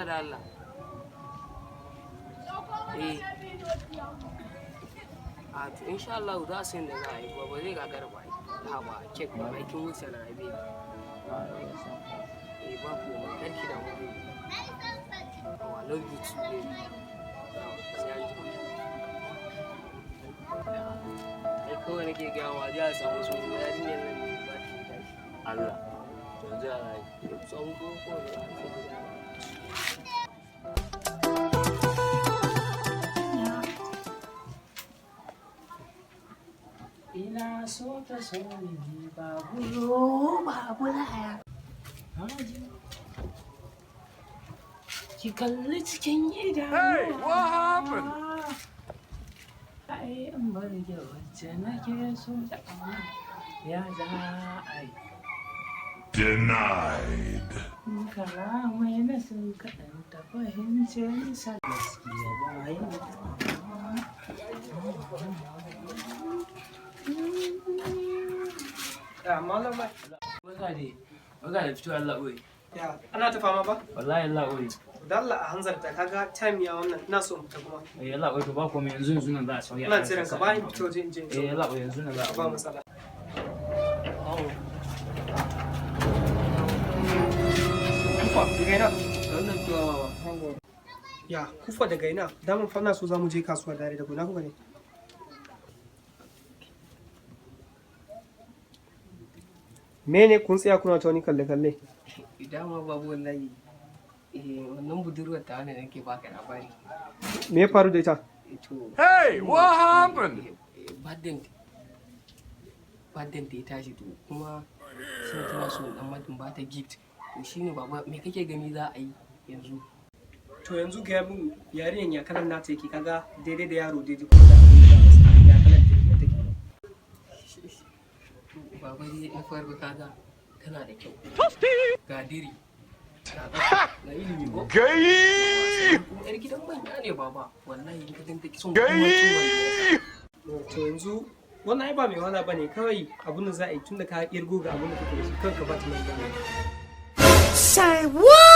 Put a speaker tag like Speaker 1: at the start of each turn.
Speaker 1: ba da Allah. A to insha Allah za su yin da za a yi ba zai gagara ba. Ha ba kek ba aikin wuce na rabe. Ba ku ma karki da mu. Oh, I love you too, baby. Sai an ji. Kawai nake gawa za a samu su yarinyar nan ba ta tashi.
Speaker 2: Allah. Yanzu a rai.
Speaker 1: Tsawon ko da
Speaker 2: ina so ta so ni babu laya. Ki kalli cikin idanu.
Speaker 3: Hey, what happened?
Speaker 2: Ai an bar ki wacce nake so da ya za ai.
Speaker 3: Denied.
Speaker 2: Kalamai na sun kaɗan ta fahimce nisa gaskiya bayan
Speaker 4: malam ba.
Speaker 2: Baka da fito Allah oi.
Speaker 4: Ya, ana ta fama ba?
Speaker 2: Wallahi Allah oi.
Speaker 4: Da Allah a hanzarta kaga time ya wannan ina so mu ta kuma.
Speaker 2: Allah oi to ba komai yanzu nan za a sauya.
Speaker 4: Ina tsiran ka ba in fito je in je.
Speaker 2: Allah oi yanzu nan za a
Speaker 4: ba matsala. Kufa daga ina?
Speaker 1: wannan tuwa
Speaker 4: Ya, kufa daga ina? Daman fa na so za mu je kasuwa dare da gona kuka ne. Mene kun tsaya kuna ta wani kalle-kalle?
Speaker 1: dama babu wallahi wannan budurwar ta wani nake baka labari.
Speaker 4: Me ya faru da ita?
Speaker 1: To
Speaker 3: Hey, what happened?
Speaker 1: Badden ta ya tashi to kuma sai tana so dan madin ba ta gift. To shine baba me kake gani za a yi yanzu?
Speaker 4: To yanzu ga mun yarinyan ya kalan nata yake kaga daidai da yaro daidai kuma da abin da za a ya kalan take.
Speaker 1: Baba dai na farko kaga tana da kyau. Ga diri. Ga ilimi ko?
Speaker 3: Gay!
Speaker 1: Kuma yar gidan manya ne baba. Wallahi in ka ganta son
Speaker 3: Gay!
Speaker 4: To yanzu wannan ai ba mai wala bane kawai abun da za a yi tunda ka kirgo ga abun da kake da shi kanka ba ta nan.
Speaker 3: Say what?